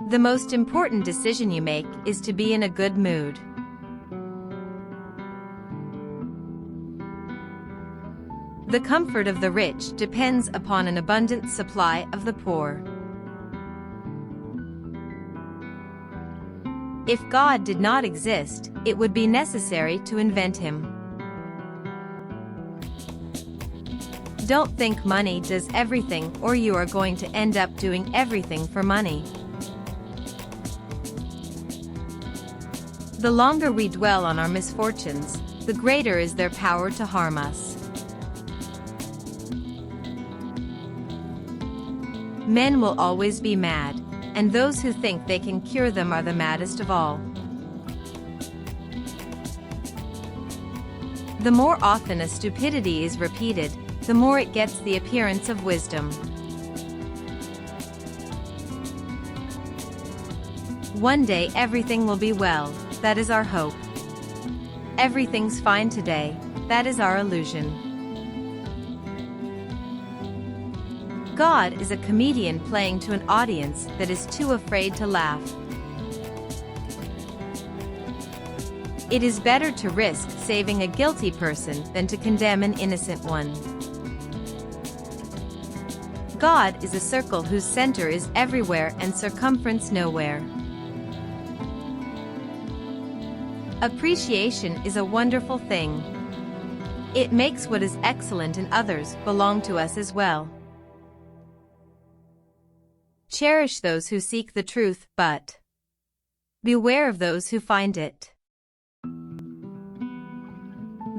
The most important decision you make is to be in a good mood. The comfort of the rich depends upon an abundant supply of the poor. If God did not exist, it would be necessary to invent him. Don't think money does everything, or you are going to end up doing everything for money. The longer we dwell on our misfortunes, the greater is their power to harm us. Men will always be mad, and those who think they can cure them are the maddest of all. The more often a stupidity is repeated, the more it gets the appearance of wisdom. One day everything will be well, that is our hope. Everything's fine today, that is our illusion. God is a comedian playing to an audience that is too afraid to laugh. It is better to risk saving a guilty person than to condemn an innocent one. God is a circle whose center is everywhere and circumference nowhere. Appreciation is a wonderful thing. It makes what is excellent in others belong to us as well. Cherish those who seek the truth, but beware of those who find it.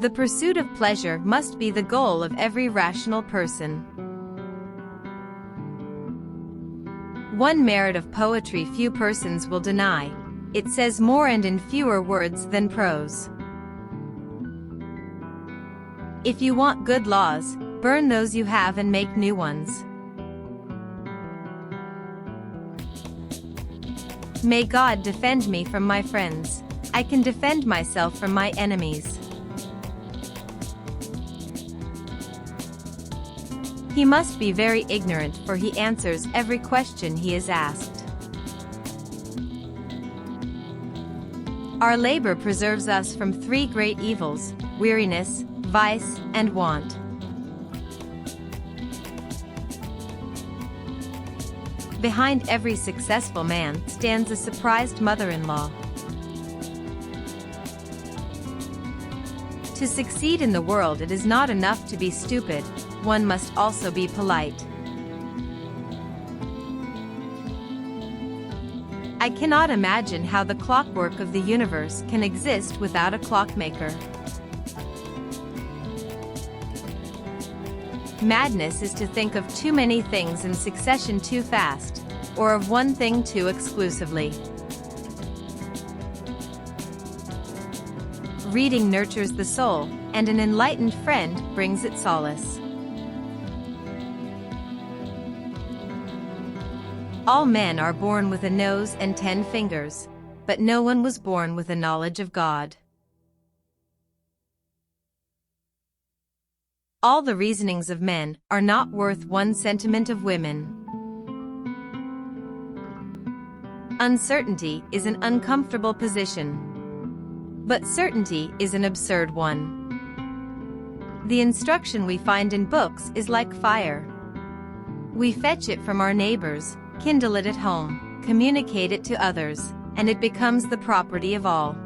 The pursuit of pleasure must be the goal of every rational person. One merit of poetry few persons will deny: it says more and in fewer words than prose. If you want good laws, burn those you have and make new ones. May God defend me from my friends. I can defend myself from my enemies. He must be very ignorant, for he answers every question he is asked. Our labor preserves us from three great evils: weariness, vice, and want. Behind every successful man stands a surprised mother-in-law. To succeed in the world, it is not enough to be stupid, one must also be polite. I cannot imagine how the clockwork of the universe can exist without a clockmaker. Madness is to think of too many things in succession too fast, or of one thing too exclusively. Reading nurtures the soul, and an enlightened friend brings it solace. All men are born with a nose and 10 fingers, but no one was born with a knowledge of God. All the reasonings of men are not worth one sentiment of women. Uncertainty is an uncomfortable position, but certainty is an absurd one. The instruction we find in books is like fire. We fetch it from our neighbors, kindle it at home, communicate it to others, and it becomes the property of all.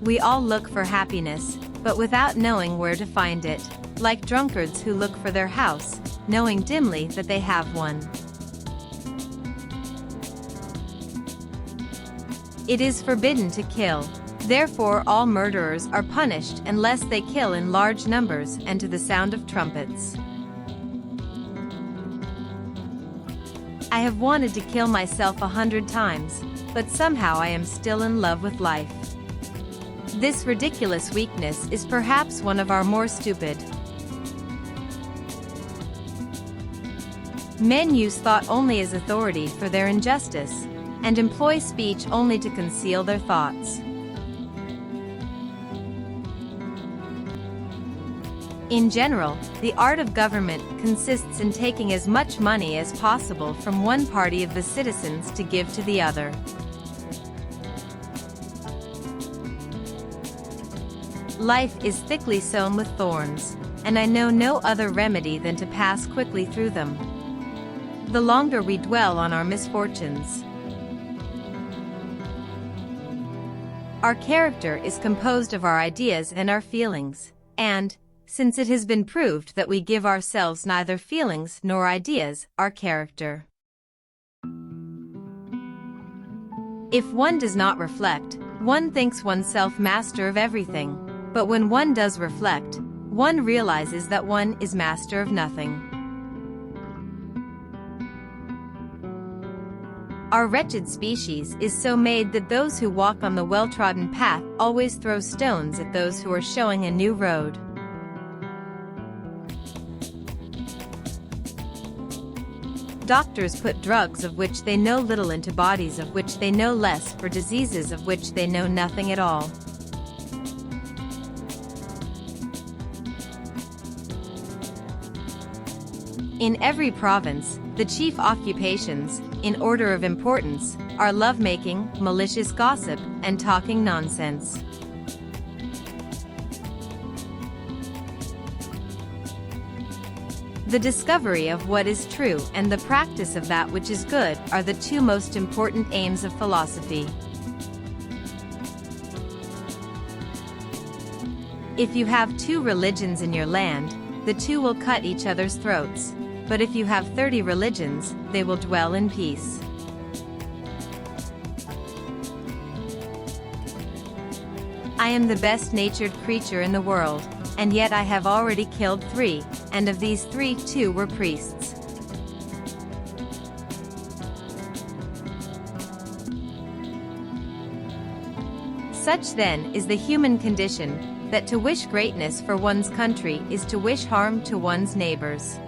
We all look for happiness, but without knowing where to find it, like drunkards who look for their house, knowing dimly that they have one. It is forbidden to kill, therefore all murderers are punished unless they kill in large numbers and to the sound of trumpets. I have wanted to kill myself 100 times, but somehow I am still in love with life. This ridiculous weakness is perhaps one of our more stupid. Men use thought only as authority for their injustice, and employ speech only to conceal their thoughts. In general, the art of government consists in taking as much money as possible from one party of the citizens to give to the other. Life is thickly sown with thorns, and I know no other remedy than to pass quickly through them. The longer we dwell on our misfortunes. Our character is composed of our ideas and our feelings, and, since it has been proved that we give ourselves neither feelings nor ideas, our character. If one does not reflect, one thinks oneself master of everything, but when one does reflect, one realizes that one is master of nothing. Our wretched species is so made that those who walk on the well-trodden path always throw stones at those who are showing a new road. Doctors put drugs of which they know little into bodies of which they know less for diseases of which they know nothing at all. In every province, the chief occupations, in order of importance, are lovemaking, malicious gossip, and talking nonsense. The discovery of what is true and the practice of that which is good are the two most important aims of philosophy. If you have 2 religions in your land, the 2 will cut each other's throats. But if you have 30 religions, they will dwell in peace. I am the best-natured creature in the world, and yet I have already killed 3, and of these 3, 2 were priests. Such then is the human condition, that to wish greatness for one's country is to wish harm to one's neighbors.